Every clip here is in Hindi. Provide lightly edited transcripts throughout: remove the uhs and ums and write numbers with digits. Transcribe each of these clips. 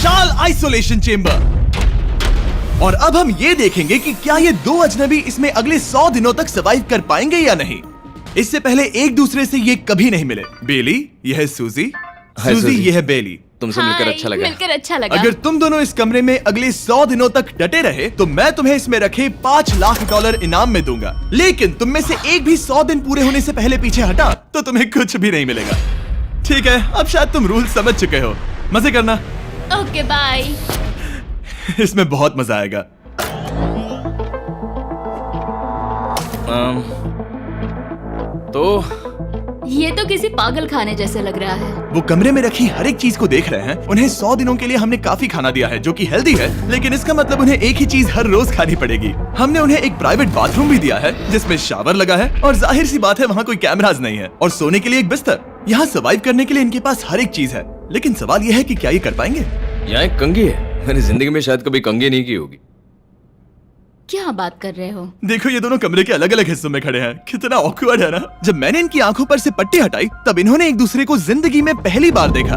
विशाल आइसोलेशन चेंबर। और अब हम ये देखेंगे कि क्या ये दो अजनबी इसमें अगले 100 दिनों तक सर्वाइव कर पाएंगे या नहीं। इससे पहले एक दूसरे से ये कभी नहीं मिले। बेली, यह है सूजी, सूजी यह है बेली। तुमसे मिलकर अच्छा लगा। मिलकर अच्छा लगा। अगर तुम दोनों इस कमरे में अगले 100 दिनों तक डटे रहे तो मैं तुम्हें इसमें रखे $5 लाख इनाम में दूंगा। लेकिन तुम में से एक भी 100 दिन पूरे होने से पहले पीछे हटा तो तुम्हें कुछ भी नहीं मिलेगा। ठीक है, अब शायद तुम रूल समझ चुके हो। मजे करना। Okay bye. इसमें बहुत मजा आएगा। तो ये तो किसी पागल खाने जैसे लग रहा है। वो कमरे में रखी हर एक चीज को देख रहे हैं। उन्हें 100 दिनों के लिए हमने काफी खाना दिया है जो कि हेल्दी है, लेकिन इसका मतलब उन्हें एक ही चीज हर रोज खानी पड़ेगी। हमने उन्हें एक प्राइवेट बाथरूम भी दिया है जिसमें शावर लगा है और जाहिर सी बात है वहाँ कोई कैमराज नहीं है, और सोने के लिए एक बिस्तर। यहाँ सर्वाइव करने के लिए इनके पास हर एक चीज है, लेकिन सवाल यह है कि क्या ये कर पाएंगे। यहाँ एक कंघी है। मैंने जिंदगी में शायद कभी कंघी नहीं की होगी। क्या बात कर रहे हो? देखो ये दोनों कमरे के अलग अलग हिस्सों में खड़े हैं। कितना ऑकवर्ड है ना। जब मैंने इनकी आंखों पर से पट्टी हटाई तब इन्होंने एक दूसरे को जिंदगी में पहली बार देखा।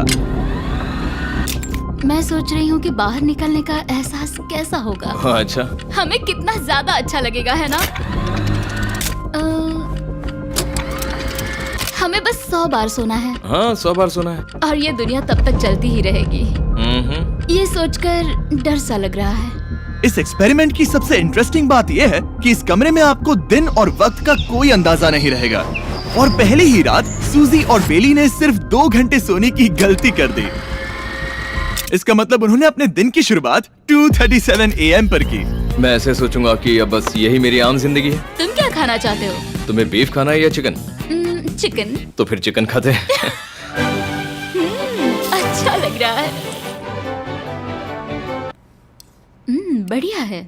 मैं सोच रही हूँ कि बाहर निकलने का एहसास कैसा होगा। हाँ, अच्छा। हमें कितना ज्यादा अच्छा लगेगा, है ना? हमें बस 100 बार सोना है। हाँ, 100 बार सोना है। और ये दुनिया तब तक चलती ही रहेगी। ये सोचकर डर सा लग रहा है। इस एक्सपेरिमेंट की सबसे इंटरेस्टिंग बात यह है कि इस कमरे में आपको दिन और वक्त का कोई अंदाजा नहीं रहेगा। और पहली ही रात सूजी और बेली ने सिर्फ 2 घंटे सोने की गलती कर दी। इसका मतलब उन्होंने अपने दिन की शुरुआत 2:37 AM पर की। मैं ऐसे सोचूंगा कि अब बस यही मेरी आम जिंदगी है। तुम क्या खाना चाहते हो? तुम्हें बीफ खाना है या चिकन? चिकन। तो फिर चिकन खाते हैं। अच्छा लग रहा है। बढ़िया है।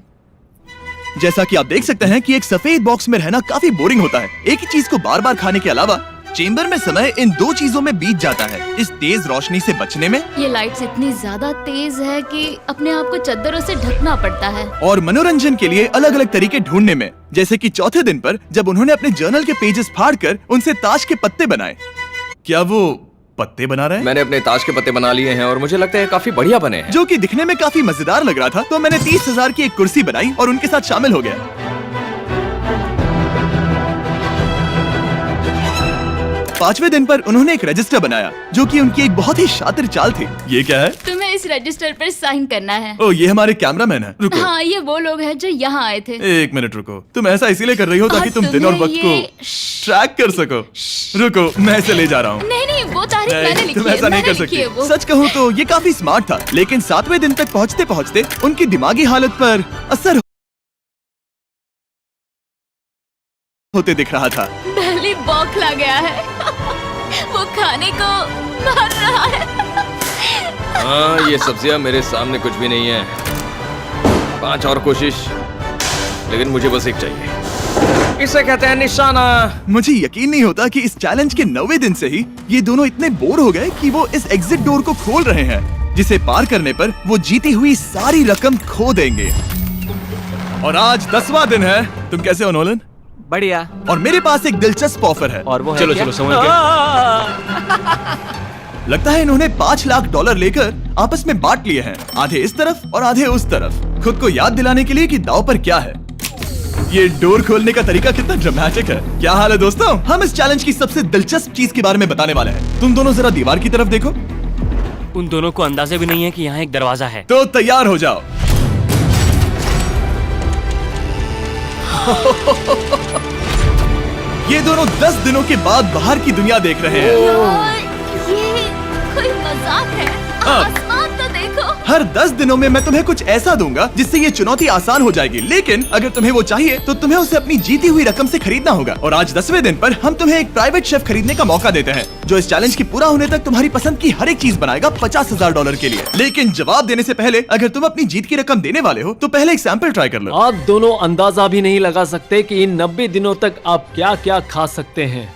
जैसा कि आप देख सकते हैं कि एक सफेद बॉक्स में रहना काफी बोरिंग होता है। एक ही चीज को बार बार खाने के अलावा चेंबर में समय इन 2 चीजों में बीत जाता है, इस तेज रोशनी से बचने में। ये लाइट्स इतनी ज्यादा तेज है कि अपने आप को चादरों से ढकना पड़ता है। और मनोरंजन के लिए अलग अलग तरीके ढूंढने में, जैसे कि चौथे दिन पर जब उन्होंने अपने जर्नल के पेजेस फाड़कर उनसे ताश के पत्ते बनाए। क्या वो पत्ते बना रहे हैं? मैंने अपने ताश के पत्ते बना लिए हैं और मुझे लगता है काफी बढ़िया बने हैं। जो कि दिखने में काफी मजेदार लग रहा था, तो मैंने 30,000 की एक कुर्सी बनाई और उनके साथ शामिल हो गया। पांचवें दिन पर उन्होंने एक रजिस्टर बनाया जो कि उनकी एक बहुत ही शातिर चाल थी। ये क्या है? तुम्हें इस रजिस्टर पर साइन करना है। ओ, ये हमारे कैमरामैन है। रुको। हाँ, ये वो लोग हैं जो यहाँ आए थे। 1 मिनट रुको। तुम ऐसा इसीलिए कर रही हो ताकि तुम दिन और वक्त को ट्रैक कर सको। रुको, मैं इसे ले जा रहा हूँ। नहीं, वो तारीख मैंने लिखी तुम है। ऐसा नहीं कर सकती। सच कहूँ तो ये काफी स्मार्ट था, लेकिन 7वें दिन तक पहुँचते पहुँचते उनकी दिमागी हालत पर असर होते दिख रहा था। बेली बौखला गया है। वो खाने को मार रहा है। हाँ, ये सब्जियां मेरे सामने कुछ भी नहीं है। 5 और कोशिश, लेकिन मुझे बस एक चाहिए। इसे कहते हैं निशाना। मुझे यकीन नहीं होता कि इस चैलेंज के 9वें दिन से ही ये दोनों इतने बोर हो गए कि वो इस एग्जिट डोर को खोल रहे हैं, जिसे पार करने पर वो जीती हुई सारी रकम खो देंगे। और आज 10वां दिन है। तुम कैसे हो नोलन? बढ़िया। और मेरे पास एक दिलचस्प ऑफर है। और वो है चलो क्या? चलो समझ गए। लगता है इन्होंने $5 लाख लेकर आपस में बांट लिए हैं, आधे इस तरफ और आधे उस तरफ, खुद को याद दिलाने के लिए कि दांव पर क्या है। ये डोर खोलने का तरीका कितना ड्रामेटिक है। क्या हाल है दोस्तों? हम इस चैलेंज की सबसे दिलचस्प चीज के बारे में बताने वाले हैं। तुम दोनों जरा दीवार की तरफ देखो। उन दोनों को अंदाजा भी नहीं है कि यहाँ एक दरवाजा है। तो तैयार हो जाओ। ये दोनों 10 दिनों के बाद बाहर की दुनिया देख रहे हैं। यार, ये कोई मजाक है। आसमान तो देखो। हर 10 दिनों में मैं तुम्हें कुछ ऐसा दूंगा जिससे ये चुनौती आसान हो जाएगी, लेकिन अगर तुम्हें वो चाहिए तो तुम्हें उसे अपनी जीती हुई रकम से खरीदना होगा। और आज 10वें दिन पर हम तुम्हें एक प्राइवेट शेफ खरीदने का मौका देते हैं जो इस चैलेंज के पूरा होने तक तुम्हारी पसंद की हर एक चीज बनाएगा $50,000 के लिए। लेकिन जवाब देने से पहले अगर तुम अपनी जीत की रकम देने वाले हो तो पहले एक सैंपल ट्राई कर लो। आप दोनों अंदाजा भी नहीं लगा सकते कि इन 90 दिनों तक आप क्या क्या खा सकते हैं।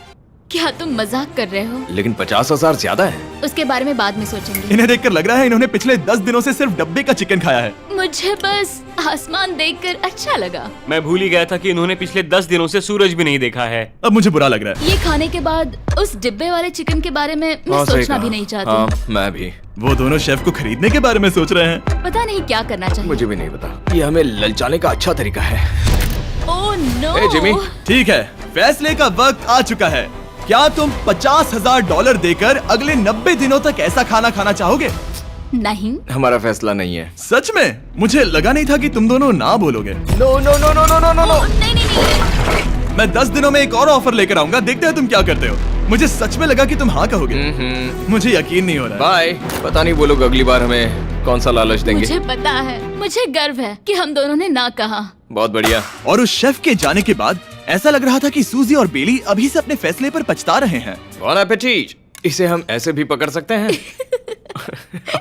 क्या तुम मजाक कर रहे हो? लेकिन 50,000 ज्यादा है। उसके बारे में बाद में सोचेंगे। इन्हें देखकर लग रहा है इन्होंने पिछले 10 दिनों से सिर्फ डब्बे का चिकन खाया है। मुझे बस आसमान देखकर अच्छा लगा। मैं भूल ही गया था कि इन्होंने पिछले 10 दिनों से सूरज भी नहीं देखा है। अब मुझे बुरा लग रहा है। ये खाने के बाद उस डिब्बे वाले चिकन के बारे में मैं सही सोचना कहा। भी नहीं चाहती। हाँ, मैं भी। वो दोनों शेफ को खरीदने के बारे में सोच रहे हैं। पता नहीं क्या करना चाहिए। मुझे भी नहीं पता। ये हमें ललचाने का अच्छा तरीका है। Oh no. ए, जिमी। ठीक है, फैसले का वक्त आ चुका है। क्या तुम $50,000 देकर अगले 90 दिनों तक ऐसा खाना खाना चाहोगे? नहीं। हमारा फैसला नहीं है। सच में? मुझे लगा नहीं था कि तुम दोनों ना बोलोगे। No no no no no no no no. नहीं नहीं नहीं। मैं 10 दिनों में एक और ऑफर लेकर आऊंगा, देखते हैं तुम क्या करते हो। मुझे सच में लगा कि तुम हाँ कहोगे। मुझे यकीन नहीं हो रहा है। बाय। पता नहीं वो लोग अगली बार हमें कौन सा लालच देंगे। मुझे पता है। मुझे गर्व है कि हम दोनों ने ना कहा। बहुत बढ़िया। और उस शेफ के जाने के बाद ऐसा लग रहा था कि सूजी और बेली अभी से अपने फैसले पर पछता रहे हैं। बॉन एपेटीट। इसे हम ऐसे भी पकड़ सकते हैं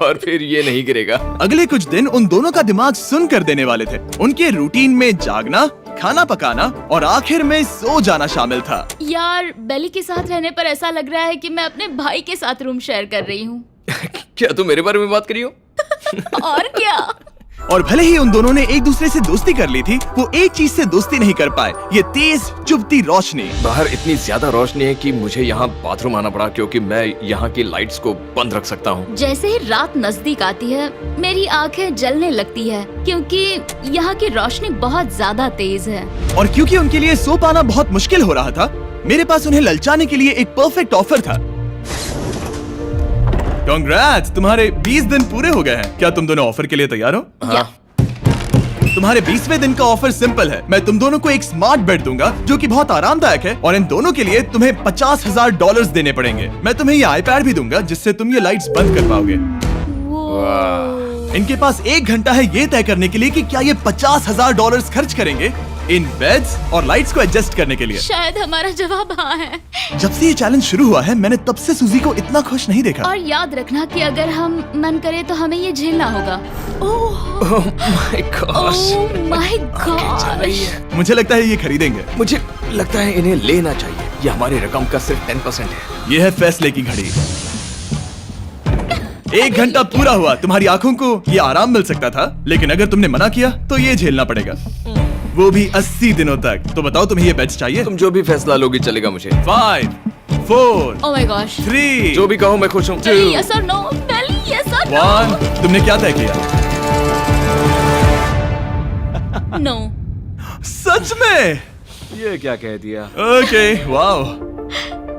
और फिर ये नहीं गिरेगा। अगले कुछ दिन उन दोनों का दिमाग सुन कर देने वाले थे। उनके रूटीन में जागना, खाना पकाना और आखिर में सो जाना शामिल था। यार, बेली के साथ रहने पर ऐसा लग रहा है कि मैं अपने भाई के साथ रूम शेयर कर रही हूँ। क्या तुम मेरे बारे में बात करी हो? और क्या। और भले ही उन दोनों ने एक दूसरे से दोस्ती कर ली थी, वो एक चीज से दोस्ती नहीं कर पाए, ये तेज चुभती रोशनी। बाहर इतनी ज्यादा रोशनी है कि मुझे यहाँ बाथरूम आना पड़ा क्योंकि मैं यहाँ की लाइट्स को बंद रख सकता हूँ। जैसे ही रात नजदीक आती है मेरी आंखें जलने लगती है क्योंकि यहाँ की रोशनी बहुत ज्यादा तेज है। और क्योंकि उनके लिए सो पाना बहुत मुश्किल हो रहा था, मेरे पास उन्हें ललचाने के लिए एक परफेक्ट ऑफर था। कांग्रेट्स, तुम्हारे 20 दिन पूरे हो गए हैं। क्या तुम दोनों ऑफर के लिए तैयार हो? या। तुम्हारे 20वें दिन का ऑफर सिंपल है। मैं तुम दोनों को एक स्मार्ट बेड दूंगा जो कि बहुत आरामदायक है, और इन दोनों के लिए तुम्हें $50,000 देने पड़ेंगे। मैं तुम्हें ये आईपैड भी दूंगा जिससे तुम ये लाइट्स बंद कर पाओगे। इनके पास 1 घंटा है ये तय करने के लिए कि क्या ये $50,000 खर्च करेंगे इन बेड्स और लाइट्स को एडजस्ट करने के लिए। शायद हमारा जवाब हाँ है। जब से ये चैलेंज शुरू हुआ है, मैंने तब से सूजी को इतना खुश नहीं देखा। और याद रखना कि अगर हम मन करे तो हमें ये झेलना होगा। Oh my gosh. Oh my gosh. मुझे लगता है ये खरीदेंगे। मुझे लगता है इन्हें लेना चाहिए। ये हमारी रकम का सिर्फ 10% है। ये है फैसले की घड़ी। 1 घंटा पूरा हुआ। तुम्हारी आंखों को ये आराम मिल सकता था, लेकिन अगर तुमने मना किया तो ये झेलना पड़ेगा, वो भी 80 दिनों तक। तो बताओ, तुम्हें ये बेड्स चाहिए? तुम जो भी फैसला लोगी चलेगा मुझे। 5, 4, ओह माय गॉश। 3, जो भी कहो मैं खुश हूँ। यस और नो। बेली, यस और 1। तुमने क्या तय किया? नो। सच में? ये क्या कह दिया? Okay, wow.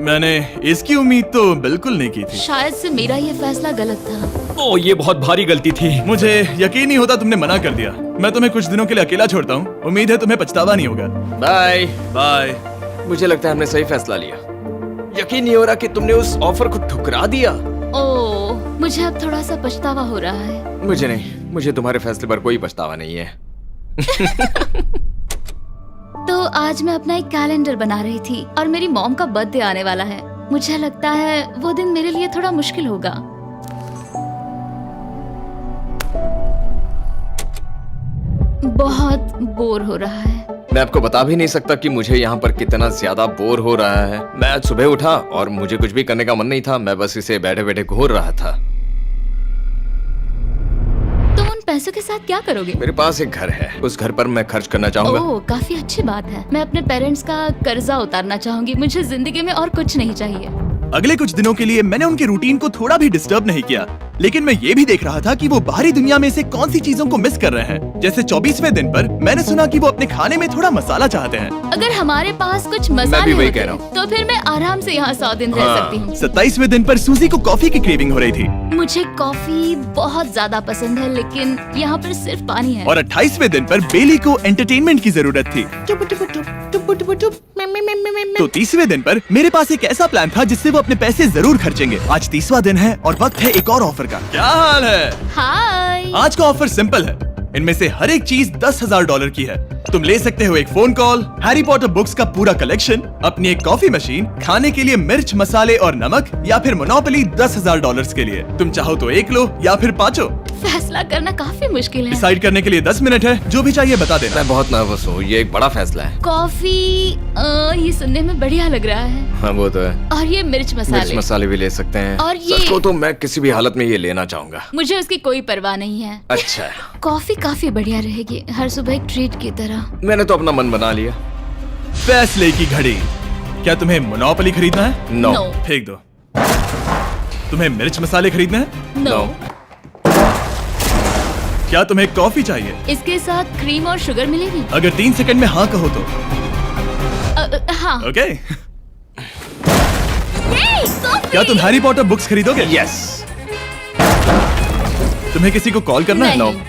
मैंने इसकी उम्मीद तो बिल्कुल नहीं की थी। शायद से मेरा ये फैसला गलत था। ओह, ये बहुत भारी गलती थी। मुझे यकीन नहीं होता तुमने मना कर दिया। मैं तुम्हें कुछ दिनों के लिए अकेला छोड़ता हूँ। उम्मीद है तुम्हें पछतावा नहीं होगा। Bye bye. मुझे लगता है हमने सही फैसला लिया। यकीन नहीं हो रहा कि तुमने उस ऑफर को ठुकरा दिया। ओह, मुझे अब थोड़ा सा पछतावा हो रहा है। मुझे नहीं। मुझे तुम्हारे फैसले पर कोई पछतावा नहीं है। तो आज मैं अपना एक कैलेंडर बना रही थी और मेरी मॉम का बर्थडे आने वाला है। मुझे लगता है वो दिन मेरे लिए थोड़ा मुश्किल होगा। बहुत बोर हो रहा है। मैं आपको बता भी नहीं सकता कि मुझे यहाँ पर कितना ज्यादा बोर हो रहा है। मैं आज सुबह उठा और मुझे कुछ भी करने का मन नहीं था। मैं बस इसे बैठे बैठे घूर रहा था। तुम उन पैसों के साथ क्या करोगे? मेरे पास एक घर है, उस घर पर मैं खर्च करना चाहूंगा। ओह, काफी अच्छी बात है। मैं अपने पेरेंट्स का कर्जा उतारना चाहूंगी। मुझे जिंदगी में और कुछ नहीं चाहिए। अगले कुछ दिनों के लिए मैंने उनके रूटीन को थोड़ा भी डिस्टर्ब नहीं किया, लेकिन मैं ये भी देख रहा था कि वो बाहरी दुनिया में से कौन सी चीजों को मिस कर रहे हैं। जैसे 24वें दिन पर मैंने सुना कि वो अपने खाने में थोड़ा मसाला चाहते हैं। अगर हमारे पास कुछ मैं मसाले भी वही होते कह रहा हूँ। तो फिर मैं आराम से यहाँ 100 दिन रह सकती हूँ। 27वें दिन पर सूजी को कॉफी की क्रेविंग हो रही थी। मुझे कॉफी बहुत ज्यादा पसंद है, लेकिन यहाँ पर सिर्फ पानी है। और 28वें दिन पर बेली को एंटरटेनमेंट की जरूरत थी। तो 30वें दिन पर मेरे पास एक ऐसा प्लान था जिससे वो अपने पैसे जरूर खर्चेंगे। आज 30वां दिन है और वक्त है एक और ऑफर का। क्या हाल है? हाय। आज का ऑफर सिंपल है। इनमें से हर एक चीज $10,000 की है। तुम ले सकते हो एक phone call, Harry Potter books का पूरा कलेक्शन, अपनी एक कॉफी मशीन, खाने के लिए मिर्च, मसाले और नमक, या फिर मोनोपोली $10,000 के लिए। तुम चाहो तो 1 लो या फिर 5। फैसला फैसला करना काफी मुश्किल है। डिसाइड करने के लिए 10 मिनट है, जो भी चाहिए बता देना। मैं बहुत नर्वस हूँ, ये एक बड़ा फैसला है। कॉफी ये सुनने में बढ़िया लग रहा है। हाँ वो तो है। और ये मिर्च मिर्च मसाले, मसाले भी ले सकते हैं। और ये- सच को तो मैं किसी भी हालत में ये लेना चाहूंगा। मुझे उसकी कोई परवाह नहीं है। अच्छा, कॉफी काफी बढ़िया रहेगी, हर सुबह एक ट्रीट की तरह। मैंने तो अपना मन बना लिया। फैसले की घड़ी। क्या तुम्हें मोनोपोली खरीदना है? नो। No. फेंक दो। तुम्हें मिर्च मसाले खरीदने हैं? नो। क्या तुम्हें कॉफी चाहिए? इसके साथ क्रीम और शुगर मिलेगी? अगर 3 सेकंड में हाँ कहो तो। हाँ। ओके। ये कॉफी! क्या तुम हैरी पॉटर बुक्स खरीदोगे? यस। तुम्हें किसी को कॉल करना है? नहीं।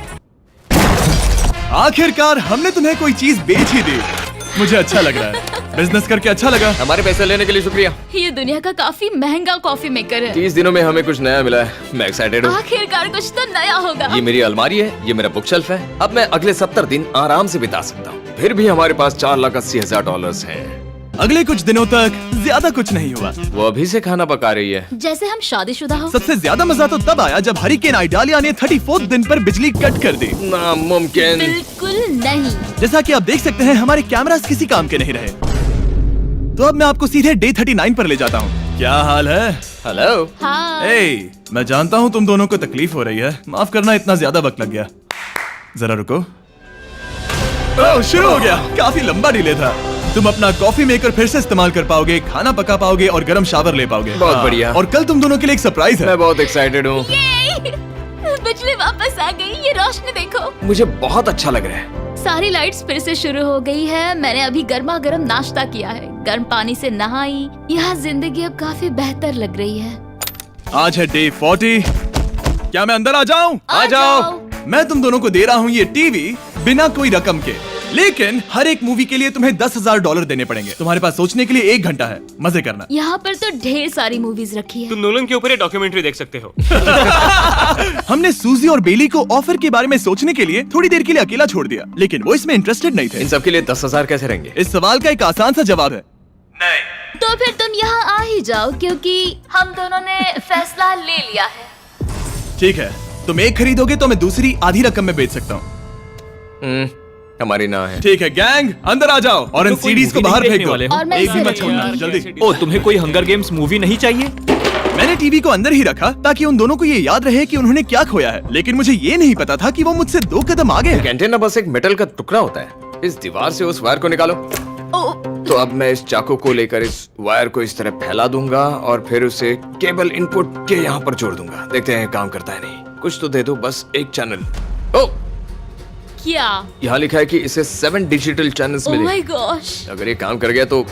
आखिरकार हमने तुम्हें कोई चीज बेच ही दी। मुझे अच्छा लग रहा है। बिजनेस करके अच्छा लगा। हमारे पैसे लेने के लिए शुक्रिया। ये दुनिया का काफी महंगा कॉफी मेकर है। 30 दिनों में हमें कुछ नया मिला है, मैं एक्साइटेड हूँ। आखिरकार कुछ तो नया होगा। ये मेरी अलमारी है, ये मेरा बुक शेल्फ है। अब मैं अगले 70 दिन आराम से बिता सकता हूँ। फिर भी हमारे पास $4,80,000 हैं। अगले कुछ दिनों तक ज्यादा कुछ नहीं हुआ। वो अभी से खाना पका रही है। जैसे हम शादीशुदा हो। सबसे ज्यादा मजा तो तब आया जब हरिकेन आइडालिया ने 34 दिन पर बिजली कट कर दी। नामुमकिन। बिल्कुल नहीं। जैसा कि आप देख सकते हैं हमारे कैमरास किसी काम के नहीं रहे। तो अब मैं आपको सीधे डे 39 पर ले जाता हूँ। क्या हाल है? हेलो। हाँ। ए, मैं जानता हूँ तुम दोनों को तकलीफ हो रही है। माफ करना इतना ज्यादा वक्त लग गया। जरा रुको। ओह, शुरू हो गया। काफी लंबा डिले था। तुम अपना कॉफी मेकर फिर से इस्तेमाल कर पाओगे, खाना पका पाओगे और गर्म शावर ले पाओगे। बहुत हाँ, बढ़िया। और कल तुम दोनों के लिए एक सरप्राइज है। मैं बहुत एक्साइटेड हूँ। ये! बिजली वापस आ गई। ये रोशनी देखो। मुझे बहुत अच्छा लग रहा है। सारी लाइट्स फिर से शुरू हो गई है। मैंने अभी गर्मा गर्म नाश्ता किया है, गर्म पानी से नहाई। यहाँ जिंदगी अब काफी बेहतर लग रही है। आज है डे 40। क्या मैं अंदर आ जाऊं? आ जाओ। मैं तुम दोनों को दे रहा हूँ ये टीवी बिना कोई रकम के, लेकिन हर एक मूवी के लिए तुम्हें $10,000 देने पड़ेंगे। तुम्हारे पास सोचने के लिए 1 घंटा है। मजे करना। यहाँ पर तो ढेर सारी मूवीज रखी है। तुम नोलन के ऊपर ये डॉक्यूमेंट्री देख सकते हो। हमने सूजी और बेली को ऑफर के बारे में सोचने के लिए थोड़ी देर के लिए अकेला छोड़ दिया, लेकिन वो इसमें इंटरेस्टेड नहीं थे। इन सब के लिए 10,000 कैसे रहेंगे? इस सवाल का एक आसान सा जवाब है नहीं। तो फिर तुम यहाँ आ ही जाओ, क्योंकि हम दोनों ने फैसला ले लिया है। ठीक है, तुम एक खरीदोगे तो मैं दूसरी आधी रकम में बेच सकता हूँ। हमारी ना है। ठीक है गैंग, अंदर आ जाओ और इन तो कोई सीडीज को movie बाहर नहीं फेंक देखने दो। वाले हो? और मैं एक भी इसे मत छोड़ना, रखूंगी। जल्दी। ओ, तुम्हें कोई हंगर गेम्स मूवी नहीं चाहिए? मैंने टीवी को अंदर ही रखा ताकि उन दोनों को ये याद रहे कि उन्होंने क्या खोया है, लेकिन मुझे ये नहीं पता था कि वो मुझसे 2 कदम आगे हैं। एंटेना बस एक मेटल का टुकड़ा होता है। इस दीवार से उस वायर को निकालो। ओ, तो अब मैं इस चाकू को लेकर इस वायर को इस तरह फैला दूंगा और फिर उसे केबल इनपुट के यहाँ पर जोड़ दूंगा। देखते हैं काम करता है नहीं। कुछ तो दे दो, बस एक चैनल। ओ, क्या? यहाँ लिखा है कि इसे 7 डिजिटल चैनल्स ओह मिले। My gosh. अगर ये काम कर गया तो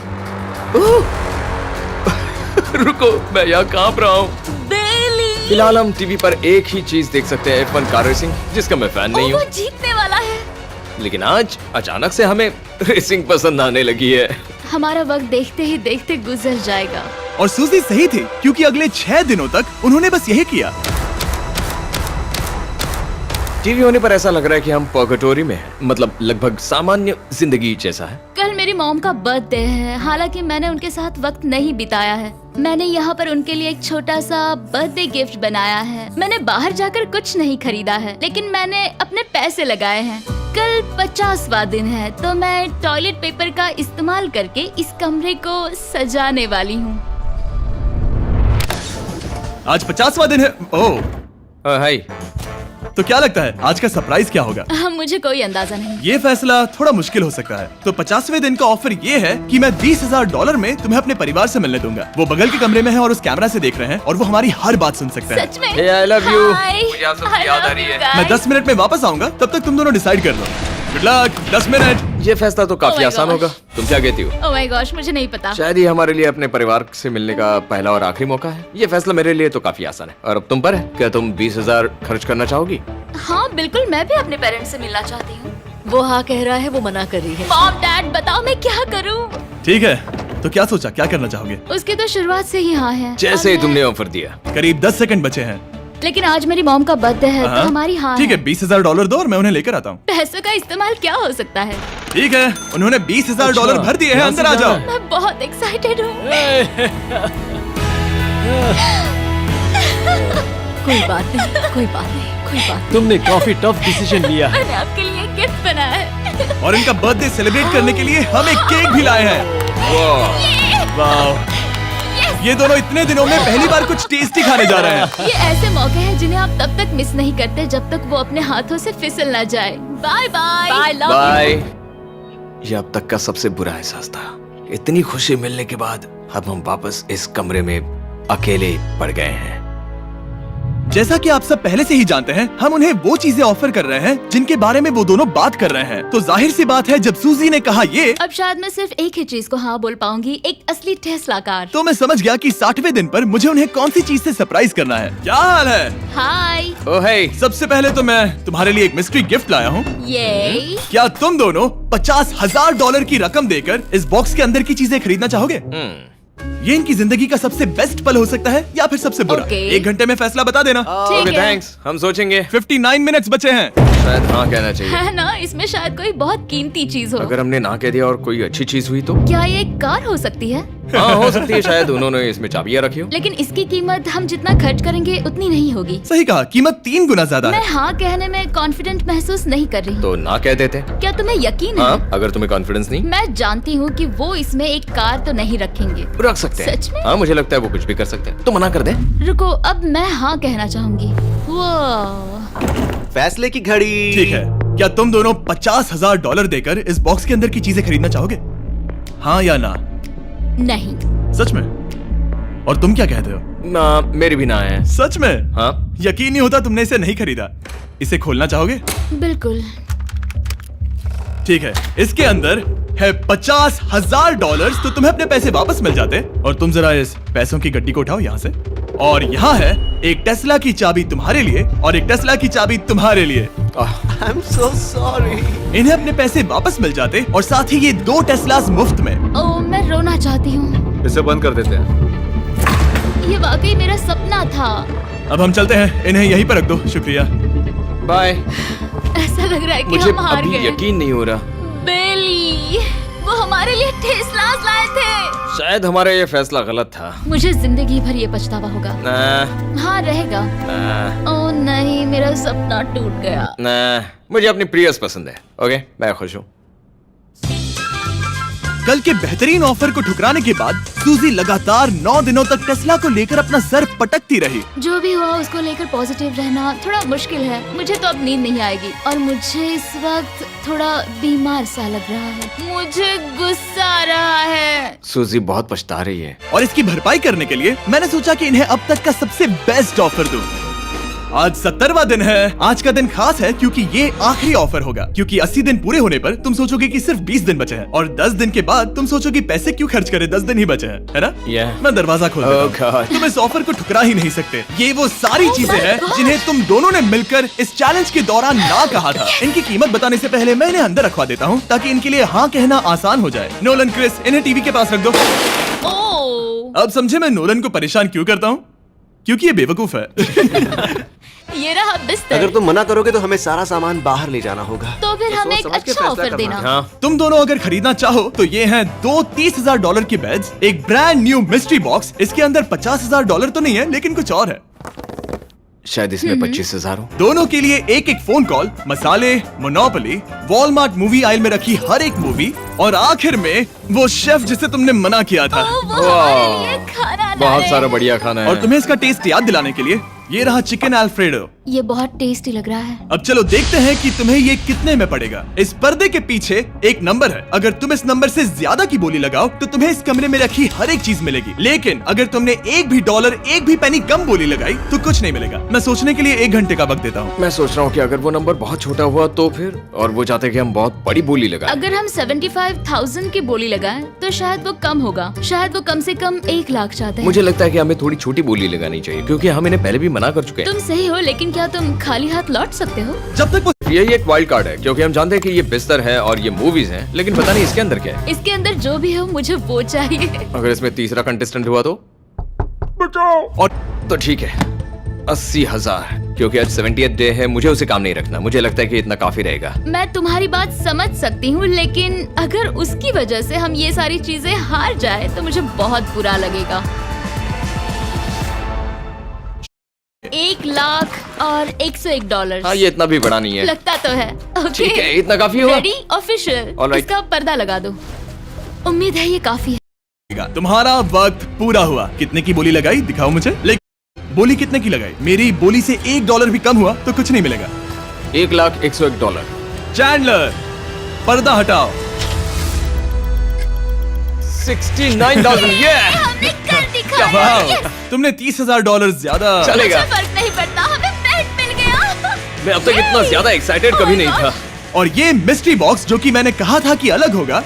रुको, मैं यहाँ कांप रहा हूँ। बेली! फिलहाल हम टीवी पर एक ही चीज देख सकते हैं, F1 कार रेसिंग, जिसका मैं फैन नहीं वो हूँ। जीतने वाला है। लेकिन आज अचानक से हमें रेसिंग पसंद आने लगी है। हमारा वक्त देखते ही देखते गुजर जाएगा। और सूजी सही थी, क्योंकि अगले 6 दिनों तक उन्होंने बस यही किया। टीवी होने पर ऐसा लग रहा है कि हम पर्गेटोरी में हैं, मतलब लगभग सामान्य जिंदगी जैसा है। कल मेरी मॉम का बर्थडे है, हालांकि मैंने उनके साथ वक्त नहीं बिताया है। मैंने यहाँ पर उनके लिए एक छोटा सा बर्थडे गिफ्ट बनाया है। मैंने बाहर जाकर कुछ नहीं खरीदा है, लेकिन मैंने अपने पैसे लगाए हैं। कल 50वां दिन है, तो मैं टॉयलेट पेपर का इस्तेमाल करके इस कमरे को सजाने वाली हूँ। आज 50वां दिन है। ओह, हाय। तो क्या लगता है आज का सरप्राइज क्या होगा? मुझे कोई अंदाजा नहीं। ये फैसला थोड़ा मुश्किल हो सकता है। तो 50वें दिन का ऑफर ये है कि मैं $20,000 में तुम्हें अपने परिवार से मिलने दूंगा। वो बगल के कमरे में है और उस कैमरा से देख रहे हैं और वो हमारी हर बात सुन सकते हैं। सच में? Hey, I love you. Hi. मुझे आप सबकी I याद आ love रही you है। guys. मैं 10 मिनट में वापस आऊंगा, तब तक तुम दोनों डिसाइड कर लो। Good luck. 10 मिनट। ये फैसला तो काफी Oh my आसान gosh. होगा। तुम क्या कहती हो? ओह माय गॉश, मुझे नहीं पता। शायद ये हमारे लिए अपने परिवार से मिलने का पहला और आखिरी मौका है। ये फैसला मेरे लिए तो काफी आसान है। और अब तुम पर है। क्या तुम 20,000 खर्च करना चाहोगी? हाँ बिल्कुल, मैं भी अपने पेरेंट्स से मिलना चाहती हूँ। वो हाँ कह रहा है, वो मना कर रही है। मॉम डैड बताओ मैं क्या करूँ? ठीक है, तो क्या सोचा, क्या करना चाहोगे? उसकी तो शुरुआत से ही हाँ है। जैसे ही और तुमने ऑफर दिया। करीब 10 सेकंड बचे हैं। लेकिन आज मेरी मॉम का बर्थडे है, तो हमारी हाँ ठीक है, $20,000 दो और मैं उन्हें लेकर आता हूँ। पैसों का इस्तेमाल क्या हो सकता है? ठीक है, उन्होंने $20,000 भर दिए हैं। अंदर आ जाओ। मैं बहुत एक्साइटेड हूँ। कोई बात नहीं, कोई बात नहीं, कोई बात नहीं। तुमने काफी टफ डिसीजन लिया है। मैंने आपके लिए गिफ्ट बनाया है। और इनका बर्थडे सेलिब्रेट करने के लिए हम एक केक भी लाए हैं। वाह, ये दोनों इतने दिनों में पहली बार कुछ टेस्टी खाने जा रहे हैं। ये ऐसे मौके हैं जिन्हें आप तब तक मिस नहीं करते जब तक वो अपने हाथों से फिसल ना जाए। Bye bye. Bye, love bye. ये अब तक का सबसे बुरा एहसास था। इतनी खुशी मिलने के बाद अब हम वापस इस कमरे में अकेले पड़ गए हैं। जैसा कि आप सब पहले से ही जानते हैं, हम उन्हें वो चीजें ऑफर कर रहे हैं जिनके बारे में वो दोनों बात कर रहे हैं। तो जाहिर सी बात है, जब सूजी ने कहा ये, अब शायद मैं सिर्फ एक ही चीज को हाँ बोल पाऊंगी, एक असली टेस्ला कार। तो मैं समझ गया कि 60वें दिन पर मुझे उन्हें कौन सी चीज से सरप्राइज करना है। क्या हाल है? हाय। ओ हे, सबसे पहले तो मैं तुम्हारे लिए एक मिस्ट्री गिफ्ट लाया हूँ। ये क्या तुम दोनों $50,000 की रकम देकर इस बॉक्स के अंदर की चीजें खरीदना चाहोगे? ये इनकी जिंदगी का सबसे बेस्ट पल हो सकता है या फिर सबसे बुरा। Okay. 1 घंटे में फैसला बता देना। ठीक ओके है। थैंक्स, हम सोचेंगे। 59 मिनट्स बचे हैं। शायद हाँ कहना चाहिए। है ना, इसमें शायद कोई बहुत कीमती चीज हो। अगर हमने ना कह दिया और कोई अच्छी चीज हुई तो? क्या ये एक कार हो सकती है? हाँ हो सकती है, शायद उन्होंने इसमें चाबियां रखी हो। लेकिन इसकी कीमत हम जितना खर्च करेंगे उतनी नहीं होगी। सही कहा, कीमत 3 गुना ज्यादा मैं है। हाँ कहने में कॉन्फिडेंट महसूस नहीं कर रही। तो ना कह देते। क्या तुम्हें यकीन है? हाँ, अगर तुम्हें कॉन्फिडेंस नहीं, मैं जानती हूँ कि वो इसमें एक कार तो नहीं रखेंगे। रख सकते हैं। सच में? हाँ मुझे लगता है वो कुछ भी कर सकते हैं। तो मना कर दे। रुको, अब मैं हाँ कहना चाहूंगी। वो फैसले की घड़ी। ठीक है, क्या तुम दोनों $50,000 देकर इस बॉक्स के अंदर की चीजें खरीदना चाहोगे? हाँ या ना? नहीं। सच में? और तुम क्या कहते हो? ना, मेरी भी ना है। सच में? हाँ यकीन नहीं होता तुमने इसे नहीं खरीदा। इसे खोलना चाहोगे? बिल्कुल। ठीक है, इसके अंदर है $50,000, तो तुम्हें अपने पैसे वापस मिल जाते। और तुम जरा इस पैसों की गड्डी को उठाओ यहाँ से। और यहाँ है एक टेस्ला की चाबी तुम्हारे लिए और एक टेस्ला की चाबी तुम्हारे लिए। I am so sorry. इन्हें अपने पैसे वापस मिल जाते और साथ ही ये 2 टेस्लास मुफ्त में। ओ, मैं रोना चाहती हूँ। इसे बंद कर देते हैं। ये वाकई मेरा सपना था। अब हम चलते हैं, इन्हें यहीं पर रख दो। शुक्रिया। बाय। ऐसा लग रहा है कि मुझे हम हार अभी गए। यकीन नहीं हो रहा। बेली, वो हमारे लिए टेस्लास लाए थे। शायद हमारा ये फैसला गलत था। मुझे जिंदगी भर ये पछतावा होगा। ना, हाँ रहेगा। ना, ओ नहीं, मेरा सपना टूट गया। ना, मुझे अपनी प्रियस पसंद है। ओके, मैं खुश हूँ। कल के बेहतरीन ऑफर को ठुकराने के बाद सूजी लगातार 9 दिनों तक टेस्ला को लेकर अपना सर पटकती रही। जो भी हुआ उसको लेकर पॉजिटिव रहना थोड़ा मुश्किल है। मुझे तो अब नींद नहीं आएगी और मुझे इस वक्त थोड़ा बीमार सा लग रहा है। मुझे गुस्सा आ रहा है। सूजी बहुत पछता रही है। और इसकी भरपाई करने के लिए मैंने सोचा कि इन्हें अब तक का सबसे बेस्ट ऑफर दूं। आज 70वां दिन है। आज का दिन खास है क्योंकि ये आखिरी ऑफर होगा। क्योंकि 80 दिन पूरे होने पर तुम सोचोगे कि सिर्फ 20 दिन बचे हैं और 10 दिन के बाद तुम सोचोगे पैसे क्यों खर्च करें, 10 दिन ही बचे हैं, है ना? Yeah. मैं दरवाजा खोल देता Oh हूं। God. तुम इस ऑफर को ठुकरा ही नहीं सकते। ये वो सारी चीजें हैं जिन्हें तुम दोनों ने मिलकर इस चैलेंज के दौरान ना कहा था। इनकी कीमत बताने से पहले मैं इन्हें अंदर रखवा देता हूँ ताकि इनके लिए हाँ कहना आसान हो जाए। नोलन, क्रिस, इन्हें टीवी के पास रख दो। ओ, अब समझे मैं नोलन को परेशान क्यों करता हूँ? क्योंकि ये बेवकूफ है। ये रहा बिस्तर। अगर तुम मना करोगे तो हमें सारा सामान बाहर ले जाना होगा। तो फिर हमें एक सोच समझ के अच्छा फैसला ऑफर करना देना। है। हाँ, तुम दोनों अगर खरीदना चाहो तो ये हैं 2 $30,000 के बेड्स, एक ब्रांड न्यू मिस्ट्री बॉक्स। इसके अंदर $50,000 तो नहीं है लेकिन कुछ और है। शायद इसमें 25,000 हो। दोनों के लिए एक एक फोन कॉल, मसाले, मोनोपोली, वॉलमार्ट मूवी आइल में रखी हर एक मूवी और आखिर में वो शेफ जिसे तुमने मना किया था। ओ, वो हमारे लिए खाना ला बहुत रहे सारा हैं। बढ़िया खाना है। और तुम्हें इसका टेस्ट याद दिलाने के लिए ये रहा चिकन अल्फ्रेडो। ये बहुत टेस्टी लग रहा है। अब चलो देखते हैं कि तुम्हें ये कितने में पड़ेगा। इस पर्दे के पीछे एक नंबर है। अगर तुम इस नंबर से ज्यादा की बोली लगाओ तो तुम्हें इस कमरे में रखी हर एक चीज मिलेगी। लेकिन अगर तुमने एक भी डॉलर, एक भी पेनी कम बोली लगाई तो कुछ नहीं मिलेगा। मैं सोचने के लिए 1 घंटे का वक्त देता हूँ। मैं सोच रहा हूँ कि अगर वो नंबर बहुत छोटा हुआ तो फिर, और वो चाहते कि हम बहुत बड़ी बोली लगाएं। अगर हम 75,000 की बोली लगाएं तो शायद वो कम होगा। शायद वो कम से कम 1 लाख चाहते हैं। मुझे लगता है कि हमें थोड़ी छोटी बोली लगानी चाहिए क्योंकि हम इन्हें पहले भी मना कर चुके हैं। तुम सही हो, लेकिन क्या तुम खाली हाथ लौट सकते हो? जब तक वो यही एक वाइल्ड कार्ड है क्योंकि हम जानते हैं कि ये बिस्तर है और ये मूवीज हैं, लेकिन पता नहीं इसके अंदर क्या है। इसके अंदर जो भी हो मुझे वो चाहिए। अगर इसमें तीसरा कंटेस्टेंट हुआ तो और तो ठीक है, 80,000, क्योंकि आज 70th डे है। मुझे उसे काम नहीं रखना। मुझे लगता है कि इतना काफी रहेगा। मैं तुम्हारी बात समझ सकती हूँ, लेकिन अगर उसकी वजह से हम ये सारी चीजें हार जाए तो मुझे बहुत बुरा लगेगा। 1 1,00,000 और $101। हाँ, ये इतना भी बड़ा नहीं है। लगता तो है। ओके ठीक है, इतना काफी होगा। Ready official. Alright. इसका पर्दा लगा दो। उम्मीद है ये काफी है। तुम्हारा वक्त पूरा हुआ। कितने की बोली लगाई दिखाओ मुझे। लेकिन बोली कितने की लगाई? मेरी बोली से $1 भी कम हुआ तो कुछ नहीं मिलेगा। $1,01,001। चैंडलर, पर्दा हटाओ। 69,000। ये हमने कर दिखाया। वाह, Yes! तुमने $30,000 ज्यादा। चलेगा। मुझे फर्क नहीं पड़ता, हमें पेट मिल गया। मैं अब तक इतना ज्यादा एक्साइटेड कभी नहीं था। और ये मिस्ट्री बॉक्स जो कि मैंने कहा था कि अलग होगा,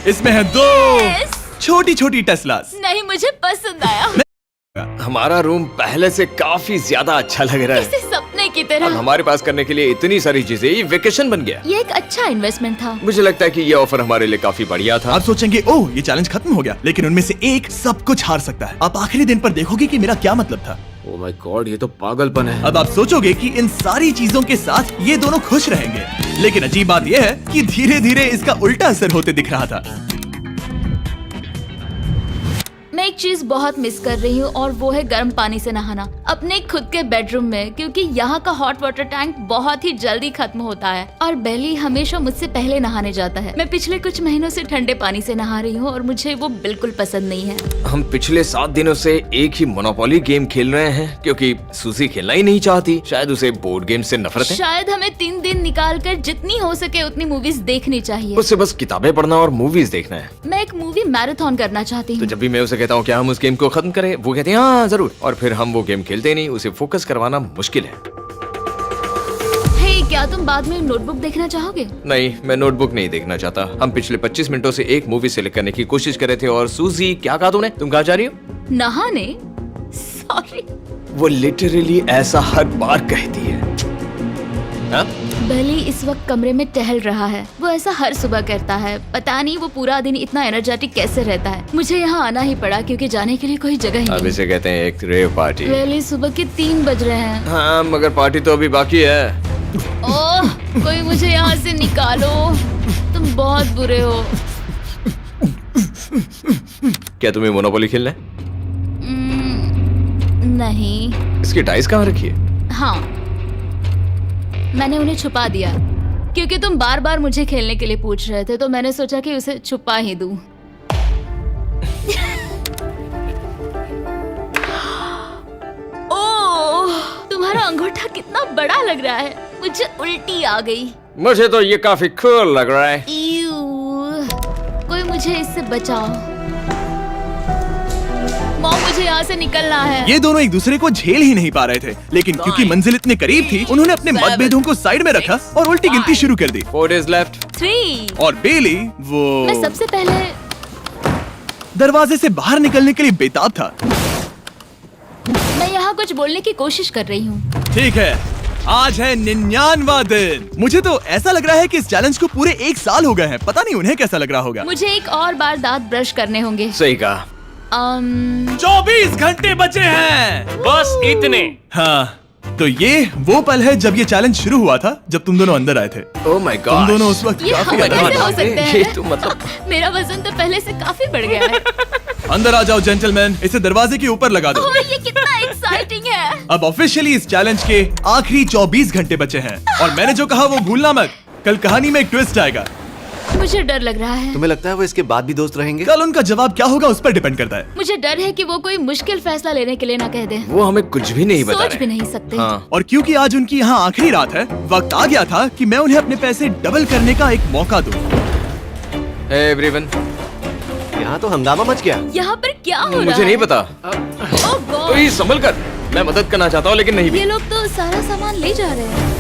इसमें है 2 Yes! छोटी छोटी टेस्लास। नहीं, मुझे पसंद आया। हमारा रूम पहले से काफी ज्यादा अच्छा लग रहा है। इसे सपने की अब तरह। हमारे पास करने के लिए इतनी सारी चीजें, ये वेकेशन बन गया। ये एक अच्छा इन्वेस्टमेंट था। मुझे लगता है कि ये ऑफर हमारे लिए काफी बढ़िया था। आप सोचेंगे ओह ये चैलेंज खत्म हो गया, लेकिन उनमें से एक सब कुछ हार सकता है। आप आखिरी दिन पर देखोगे कि मेरा क्या मतलब था। ओह माय गॉड, ये तो पागलपन है। अब आप सोचोगे कि इन सारी चीजों के साथ ये दोनों खुश रहेंगे, लेकिन अजीब बात यह है कि धीरे धीरे इसका उल्टा असर होते दिख रहा था। मैं एक चीज बहुत मिस कर रही हूँ और वो है गर्म पानी से नहाना अपने खुद के बेडरूम में, क्योंकि यहाँ का हॉट वाटर टैंक बहुत ही जल्दी खत्म होता है और बेली हमेशा मुझसे पहले नहाने जाता है। मैं पिछले कुछ महीनों से ठंडे पानी से नहा रही हूँ और मुझे वो बिल्कुल पसंद नहीं है। हम पिछले 7 दिनों से एक ही मोनोपोली गेम खेल रहे हैं क्योंकि सूजी खेलना ही नहीं चाहती। शायद उसे बोर्ड गेम से नफरत है। शायद हमें 3 दिन निकाल कर जितनी हो सके उतनी मूवीज देखनी चाहिए। उसे बस किताबें पढ़ना और मूवीज देखना है। मैं एक मूवी मैराथन करना चाहती तो हूँ। जब भी मैं उसे कहता हूँ क्या हम उस गेम को खत्म करें, वो कहते हैं हाँ जरूर, और फिर हम वो गेम खेलते नहीं। उसे फोकस करवाना मुश्किल है। हे, क्या तुम बाद में नोटबुक देखना चाहोगे? नहीं, मैं नोटबुक नहीं देखना चाहता। हम पिछले 25 मिनटों से एक मूवी सिलेक्ट करने की कोशिश कर रहे थे। और सूजी, क्या कहा तूने? तुम कहाँ जा रही हो? नहाने? सॉरी। वो लिटरली ऐसा हर बार कहती है। हाँ? बेली इस वक्त कमरे में टहल रहा है। वो ऐसा हर सुबह करता है। पता नहीं वो पूरा दिन इतना एनर्जेटिक कैसे रहता है। मुझे यहाँ आना ही पड़ा क्योंकि जाने के लिए कोई जगह ही अब नहीं। इसे कहते हैं एक रेव पार्टी। बेली, सुबह के 3 बज रहे हैं। हाँ, मगर पार्टी तो अभी बाकी है। ओह, कोई मुझे यहाँ से निकालो। तुम बहुत बुरे हो। क्या तुम्हें मोनोपोली खेलना है? नहीं। इसकी डाइस कहाँ रखी है? हाँ, मैंने उन्हें छुपा दिया क्योंकि तुम बार बार मुझे खेलने के लिए पूछ रहे थे, तो मैंने सोचा कि उसे छुपा ही दूं। ओह, तुम्हारा अंगूठा कितना बड़ा लग रहा है। मुझे उल्टी आ गई। मुझे तो ये काफी कूल लग रहा है। ईऊ, कोई मुझे इससे बचाओ। मॉम, मुझे यहाँ से निकलना है। ये दोनों एक दूसरे को झेल ही नहीं पा रहे थे, लेकिन क्योंकि मंजिल इतनी करीब थी, उन्होंने अपने मतभेदों को साइड में रखा और उल्टी गिनती शुरू कर दी। 4 days left। 3। और बेली वो मैं सबसे पहले दरवाजे से बाहर निकलने के लिए बेताब था। मैं यहाँ कुछ बोलने की कोशिश कर रही हूँ। ठीक है, आज है 99वां दिन। मुझे तो ऐसा लग रहा है कि इस चैलेंज को पूरे 1 साल हो गए हैं। पता नहीं उन्हें कैसा लग रहा होगा। मुझे एक और बार दांत ब्रश करने होंगे। सही कहा। 24 घंटे बचे हैं। बस इतने। हाँ, तो ये वो पल है जब ये चैलेंज शुरू हुआ था, जब तुम दोनों अंदर आए थे। Oh my God. तुम दोनों उस वक्त ये काफी हम अलग कैसे थे। हो सकते हैं? ये तो मतलब मेरा वजन तो पहले से काफी बढ़ गया है। अंदर आ जाओ जेंटलमैन, इसे दरवाजे के ऊपर लगा दो। ओह, ये कितना एक्साइटिंग है। अब ऑफिशियली इस चैलेंज के आखिरी 24 घंटे बचे हैं, और मैंने जो कहा वो भूलना मत। कल कहानी में एक ट्विस्ट आएगा। मुझे डर लग रहा है। तुम्हें लगता है वो इसके बाद भी दोस्त रहेंगे? कल उनका जवाब क्या होगा उस पर डिपेंड करता है। मुझे डर है कि वो कोई मुश्किल फैसला लेने के लिए ना कह दे। वो हमें कुछ भी नहीं बता सोच रहे। भी नहीं सकते। हाँ। और क्योंकि आज उनकी यहाँ आखिरी रात है, वक्त आ गया था कि मैं उन्हें अपने पैसे डबल करने का एक मौका दूं। Hey everyone। यहाँ तो हंगामा मच गया। यहाँ पर क्या हो रहा है? मुझे नहीं पता। ओह गॉड, ओए, संभल कर। मैं मदद करना चाहता हूँ लेकिन नहीं भी। ये लोग तो सारा सामान ले जा रहे हैं।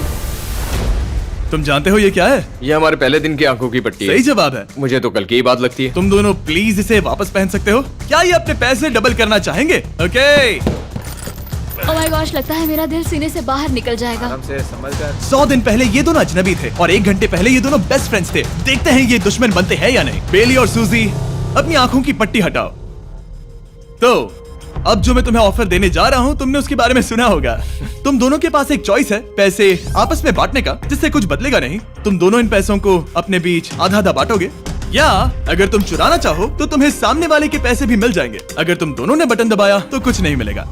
तुम जानते हो ये क्या है? ये हमारे पहले दिन की आंखों की पट्टी है। सही जवाब है। मुझे तो कल की ही बात लगती है। तुम दोनों प्लीज इसे वापस पहन सकते हो? क्या ये अपने पैसे डबल करना चाहेंगे? ओके। ओह माय गॉश, लगता है मेरा दिल सीने से बाहर निकल जाएगा। 100 दिन पहले ये दोनों अजनबी थे और 1 घंटे पहले ये दोनों बेस्ट फ्रेंड्स थे। देखते हैं ये दुश्मन बनते हैं या नहीं। बेली और सूजी, अपनी आंखों की पट्टी हटाओ। तो अब जो मैं तुम्हें ऑफर देने जा रहा हूँ, तुमने उसके बारे में सुना होगा। तुम दोनों के पास एक चॉइस है पैसे आपस में बांटने का, जिससे कुछ बदलेगा नहीं। तुम दोनों इन पैसों को अपने बीच आधा आधा बांटोगे, या अगर तुम चुराना चाहो तो तुम्हें सामने वाले के पैसे भी मिल जाएंगे। अगर तुम दोनों ने बटन दबाया तो कुछ नहीं मिलेगा।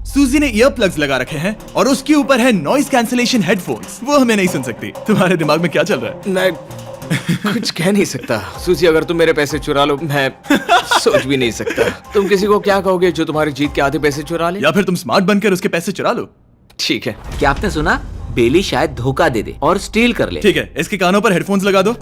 सूजी ने ईयर प्लग्स लगा रखे हैं और उसके ऊपर है नॉइस कैंसलेशन हेडफोन्स। वो हमें नहीं सुन सकती। तुम्हारे दिमाग में क्या चल रहा है? मैं कुछ कह नहीं सकता। सूजी, अगर तुम मेरे पैसे चुरा लो, मैं सोच भी नहीं सकता। तुम किसी को क्या कहोगे जो तुम्हारी जीत के आधे पैसे चुरा ले? या फिर तुम स्मार्ट बनकर उसके पैसे चुरा लो। ठीक है। क्या आपने सुना? बेली शायद धोखा दे दे और स्टील कर ले। ठीक है, इसके कानों पर हेडफोन्स लगा दो।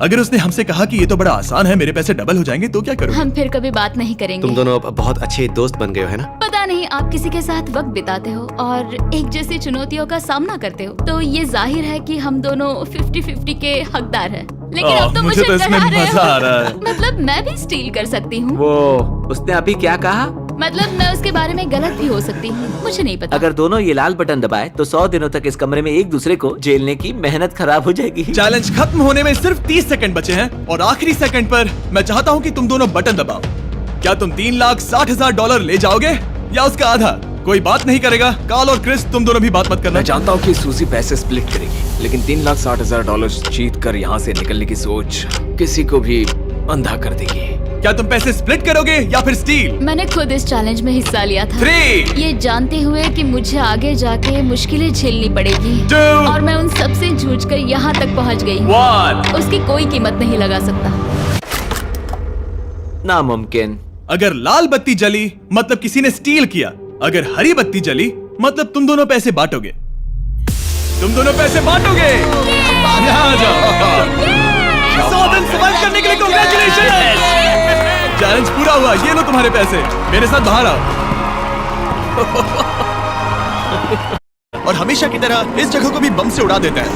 अगर उसने हमसे कहा कि ये तो बड़ा आसान है, मेरे पैसे डबल हो जाएंगे, तो क्या करोगे? हम फिर कभी बात नहीं करेंगे। तुम दोनों अब बहुत अच्छे दोस्त बन गए हो, है ना? पता नहीं, आप किसी के साथ वक्त बिताते हो और एक जैसी चुनौतियों का सामना करते हो, तो ये जाहिर है कि हम दोनों 50-50 के हकदार हैं। लेकिन अब तो मुझे तो इसमें डरा रहे मजा आ रहा हो। है। मतलब मैं भी स्टील कर सकती हूँ। वो उसने अभी क्या कहा? मतलब मैं उसके बारे में गलत भी हो सकती हूँ, मुझे नहीं पता। अगर दोनों ये लाल बटन दबाए तो 100 दिनों तक इस कमरे में एक दूसरे को झेलने की मेहनत खराब हो जाएगी। चैलेंज खत्म होने में सिर्फ 30 सेकंड बचे हैं और आखिरी सेकंड पर मैं चाहता हूँ कि तुम दोनों बटन दबाओ। क्या तुम $3,60,000 ले जाओगे या उसका आधा? कोई बात नहीं करेगा। कार्ल और क्रिस, तुम दोनों भी बात मत करना। मैं जानता हूँ कि सूजी पैसे स्प्लिट करेगी, लेकिन $3,60,000 जीत कर यहाँ से निकलने की सोच किसी को भी अंधा कर देगी। क्या तुम पैसे स्प्लिट करोगे या फिर स्टील? मैंने खुद इस चैलेंज में हिस्सा लिया था, 3, ये जानते हुए कि मुझे आगे जाके मुश्किलें झेलनी पड़ेगी 2, और मैं उन सब से जूझकर यहाँ तक पहुँच गई हूँ। 1। उसकी कोई कीमत नहीं लगा सकता। नामुमकिन। अगर लाल बत्ती जली मतलब किसी ने स्टील किया, अगर हरी बत्ती जली मतलब तुम दोनों पैसे बांटोगे। तुम दोनों पैसे बांटोगे। यहाँ आ जाओ। 100 दिन सर्वाइव करने के लिए कांग्रेचुलेशन। चैलेंज पूरा हुआ। ये लो तुम्हारे पैसे। मेरे साथ बाहर आओ। और हमेशा की तरह इस जगह को भी बम से उड़ा देता है।